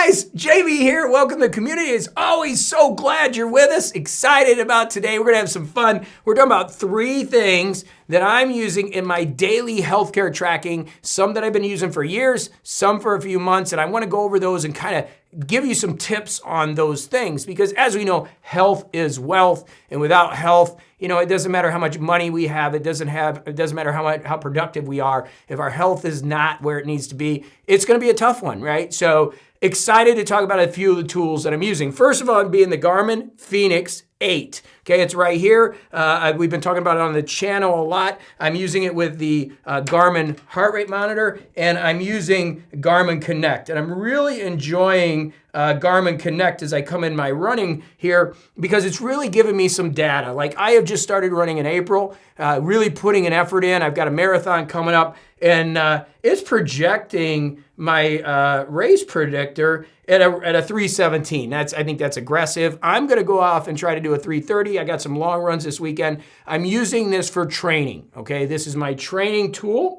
guys, JB here. Welcome to the community. It's always so glad you're with us. Excited about today. We're going to have some fun. We're talking about 3 things that I'm using in my daily healthcare tracking. Some that I've been using for years, some for a few months, and I want to go over those and kind of give you some tips on those things because as we know, health is wealth, and without health, it doesn't matter how much money we have. It doesn't matter how productive we are. If our health is not where it needs to be, it's going to be a tough one, right? So excited to talk about a few of the tools that I'm using. First of all, I'm being the Garmin Fenix 8. Okay, it's right here. We've been talking about it on the channel a lot. I'm using it with the Garmin heart rate monitor, and I'm using Garmin Connect. And I'm really enjoying Garmin Connect as I come in my running here because it's really giving me some data. Like I have just started running in April, really putting an effort in. I've got a marathon coming up, and it's projecting my race predictor at a 3:17. I think that's aggressive. I'm going to go off and try to do a 3:30. I got some long runs this weekend. I'm using this for training. Okay, this is my training tool.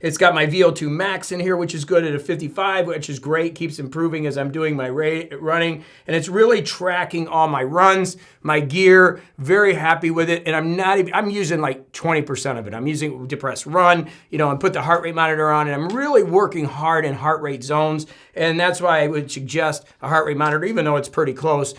It's got my VO2 max in here, which is good at a 55, which is great. Keeps improving as I'm doing my running, and it's really tracking all my runs, my gear. Very happy with it, and I'm using like 20% of it. I'm using depressed run, and put the heart rate monitor on, and I'm really working hard in heart rate zones, and that's why I would suggest a heart rate monitor, even though it's pretty close.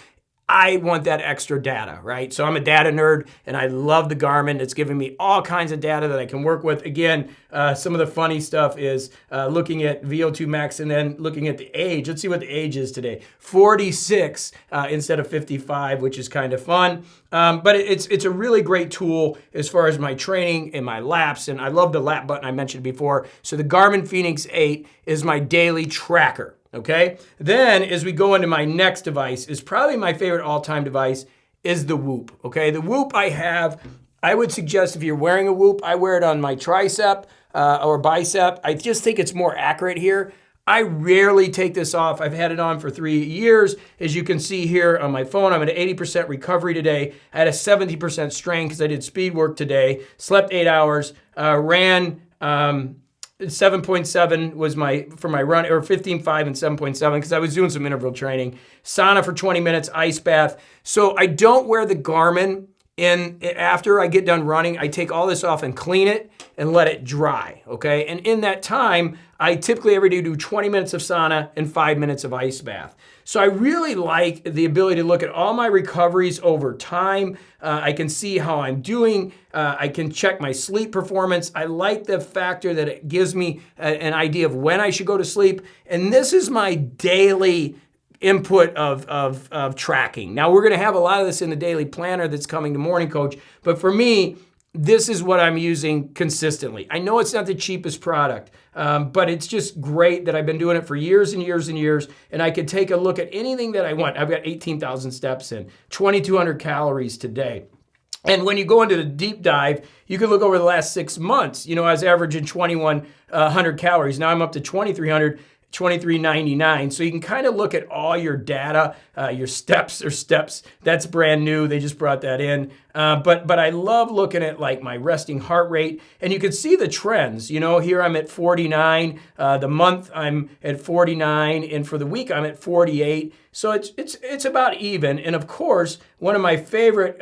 I want that extra data, right? So I'm a data nerd, and I love the Garmin. It's giving me all kinds of data that I can work with. Again, some of the funny stuff is looking at VO2 max and then looking at the age. Let's see what the age is today. 46 instead of 55, which is kind of fun. But it's a really great tool as far as my training and my laps, and I love the lap button I mentioned before. So the Garmin Fenix 8 is my daily tracker. Okay, then as we go into my next device, is probably my favorite all-time device, is the Whoop. Okay, the Whoop I would suggest if you're wearing a Whoop, I wear it on my tricep or bicep. I just think it's more accurate here. I rarely take this off. I've had it on for 3 years. As you can see here on my phone, I'm at 80% recovery today. I had a 70% strain because I did speed work today, slept 8 hours, ran 7.7 was for my run, or 15.5 and 7.7 because I was doing some interval training. Sauna for 20 minutes, ice bath. So I don't wear the Garmin after I get done running. I take all this off and clean it and let it dry, okay? And in that time, I typically every day do 20 minutes of sauna and 5 minutes of ice bath. So I really like the ability to look at all my recoveries over time. I can see how I'm doing. I can check my sleep performance. I like the factor that it gives me an idea of when I should go to sleep. And this is my daily input of tracking. Now, we're going to have a lot of this in the daily planner that's coming to MorningCoach. But for me, this is what I'm using consistently. I know it's not the cheapest product, but it's just great that I've been doing it for years and years and years, and I could take a look at anything that I want. I've got 18,000 steps in, 2,200 calories today. And when you go into the deep dive, you can look over the last 6 months. I was averaging 2,100 calories. Now I'm up to 2,300. 23.99. So you can kind of look at all your data, your steps. That's brand new. They just brought that in. But I love looking at like my resting heart rate, and you can see the trends. Here I'm at 49. The month I'm at 49, and for the week I'm at 48. So it's about even. And of course, one of my favorite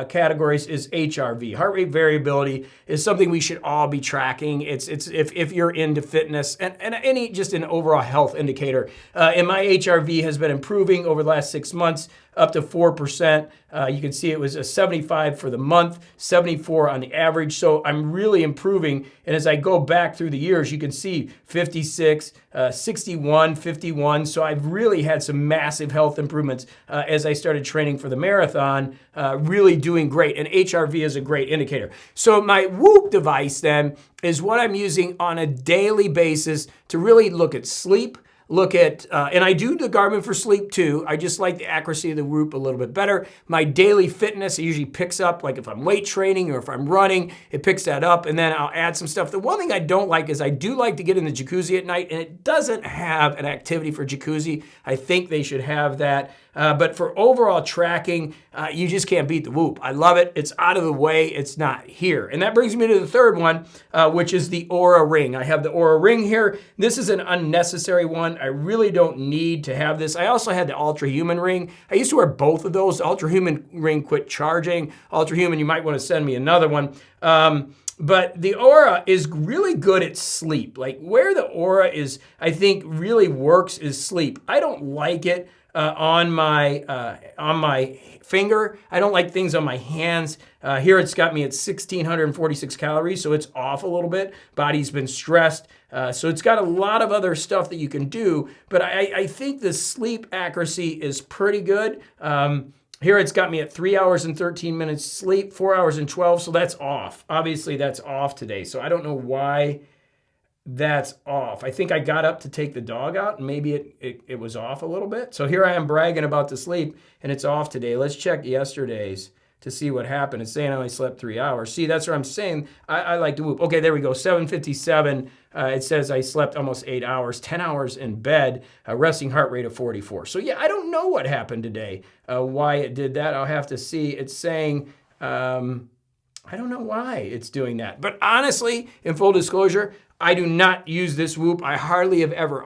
categories is HRV. Heart rate variability is something we should all be tracking. It's if you're into fitness and any just an overall health indicator. And my HRV has been improving over the last 6 months, up to 4%. You can see it was a 75 for the month, 74 on the average. So I'm really improving. And as I go back through the years, you can see 56, 61, 51. So I've really had some massive health improvements as I started training for the marathon, really doing great. And HRV is a great indicator. So my Whoop device then is what I'm using on a daily basis to really look at sleep, look at, and I do the Garmin for sleep too. I just like the accuracy of the Whoop a little bit better. My daily fitness, it usually picks up, like if I'm weight training or if I'm running, it picks that up, and then I'll add some stuff. The one thing I don't like is I do like to get in the jacuzzi at night, and it doesn't have an activity for jacuzzi. I think they should have that. But for overall tracking, you just can't beat the Whoop. I love it. It's out of the way. It's not here. And that brings me to the third one, which is the Oura Ring. I have the Oura Ring here. This is an unnecessary one. I really don't need to have this. I also had the Ultra Human Ring. I used to wear both of those. The Ultra Human Ring quit charging. Ultra Human, you might want to send me another one. But the Oura is really good at sleep. Like where the Oura is, I think really works is sleep. I don't like it on my finger. I don't like things on my hands. Here it's got me at 1,646 calories, so it's off a little bit. Body's been stressed. So it's got a lot of other stuff that you can do, but I think the sleep accuracy is pretty good. Here it's got me at 3 hours and 13 minutes sleep, 4 hours and 12, so that's off. Obviously that's off today, so I don't know why that's off. I think I got up to take the dog out and maybe it was off a little bit. So here I am bragging about the sleep and it's off today. Let's check yesterday's to see what happened. It's saying I only slept 3 hours. See, that's what I'm saying. I like to Whoop. Okay, there we go, 7:57. It says I slept almost 8 hours, 10 hours in bed, a resting heart rate of 44. So yeah, I don't know what happened today, why it did that. I'll have to see. It's saying, I don't know why it's doing that. But honestly, in full disclosure, I do not use this Whoop. I hardly have ever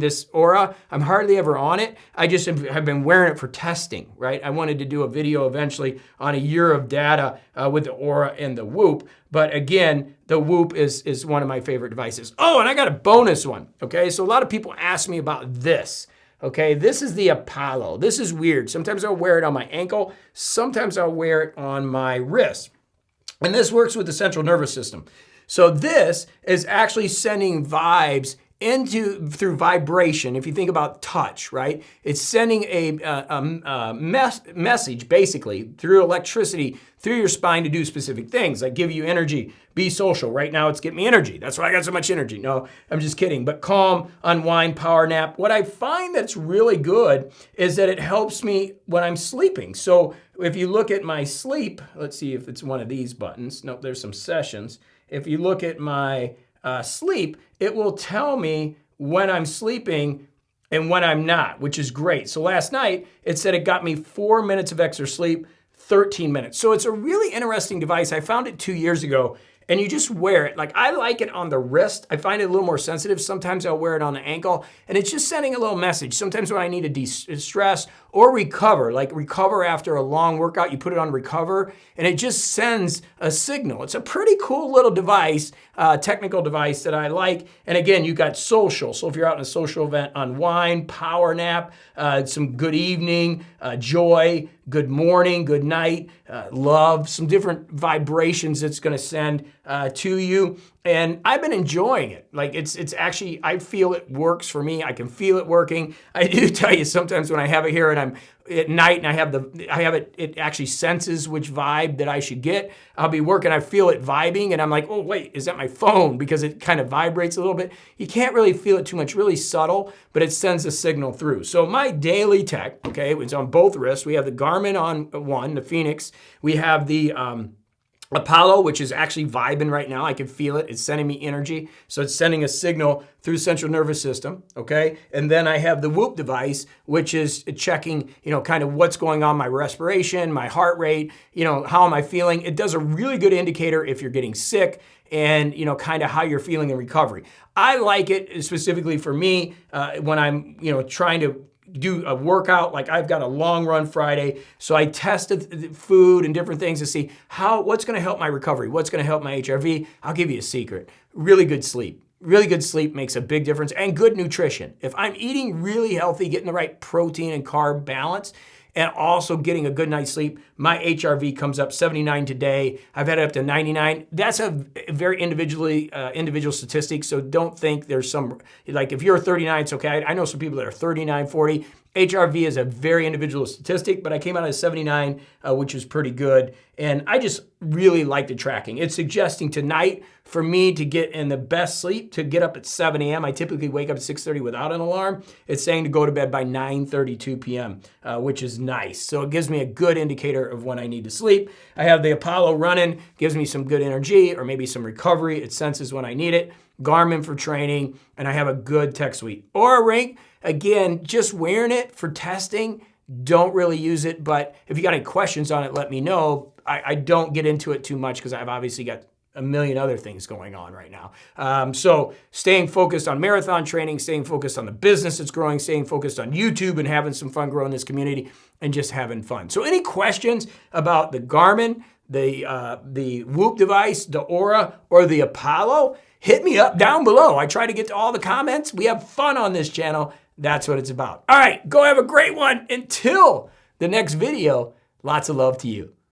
this Oura, I'm hardly ever on it. I just have been wearing it for testing, right? I wanted to do a video eventually on a year of data with the Oura and the Whoop. But again, the Whoop is one of my favorite devices. Oh, and I got a bonus one, okay? So a lot of people ask me about this. Okay, this is the Apollo. This is weird. Sometimes I'll wear it on my ankle. Sometimes I'll wear it on my wrist. And this works with the central nervous system. So this is actually sending vibes through vibration. If you think about touch, right? It's sending a message basically through electricity through your spine to do specific things, like give you energy, be social. Right now it's getting me energy. That's why I got so much energy. No, I'm just kidding. But calm, unwind, power nap. What I find that's really good is that it helps me when I'm sleeping. So if you look at my sleep, let's see if it's one of these buttons. Nope, there's some sessions. If you look at my sleep, it will tell me when I'm sleeping and when I'm not, which is great. So last night, it said it got me 4 minutes of extra sleep, 13 minutes. So it's a really interesting device. I found it 2 years ago, and you just wear it. Like I like it on the wrist. I find it a little more sensitive. Sometimes I'll wear it on the ankle, and it's just sending a little message. Sometimes when I need to de-stress or recover, like recover after a long workout, you put it on recover, and it just sends a signal. It's a pretty cool little device, technical device that I like. And again, you got social. So if you're out in a social event, unwind, power nap, some good evening, joy, good morning, good night, love, some different vibrations it's gonna send to you. And I've been enjoying it. Like it's actually, I feel it works for me. I can feel it working. I do tell you sometimes when I have it here and I'm at night and I have it actually senses which vibe that I should get. I'll be working, I feel it vibing and I'm like, oh wait, is that my phone? Because it kind of vibrates a little bit. You can't really feel it too much, really subtle, but it sends a signal through. So my daily tech, okay, it's on both wrists. We have the Garmin on one, the Fenix. We have the Apollo, which is actually vibing right now. I can feel it. It's sending me energy. So it's sending a signal through the central nervous system, okay? And then I have the Whoop device, which is checking, kind of what's going on, my respiration, my heart rate, how am I feeling? It does a really good indicator if you're getting sick and, kind of how you're feeling in recovery. I like it specifically for me when I'm, trying to do a workout. Like I've got a long run Friday, so I tested food and different things to see what's going to help my recovery, what's going to help my HRV. I'll give you a secret. Really good sleep. Really good sleep makes a big difference, and good nutrition. If I'm eating really healthy, getting the right protein and carb balance, and also getting a good night's sleep, my HRV comes up 79 today. I've had it up to 99. That's a very individual statistic, so don't think there's some, like if you're 39, it's okay. I know some people that are 39, 40. HRV is a very individual statistic, but I came out at 79, which is pretty good. And I just really like the tracking. It's suggesting tonight for me to get in the best sleep, to get up at 7 a.m. I typically wake up at 6:30 without an alarm. It's saying to go to bed by 9:32 p.m., which is nice. So it gives me a good indicator of when I need to sleep. I have the Apollo running, gives me some good energy or maybe some recovery. It senses when I need it. Garmin for training, and I have a good tech suite. Oura Ring, again, just wearing it for testing, don't really use it, but if you got any questions on it, let me know. I don't get into it too much because I've obviously got a million other things going on right now. So staying focused on marathon training, staying focused on the business that's growing, staying focused on YouTube and having some fun growing this community and just having fun. So any questions about the Garmin, the Whoop device, the Oura, or the Apollo, hit me up down below. I try to get to all the comments. We have fun on this channel. That's what it's about. All right, go have a great one. Until the next video, lots of love to you.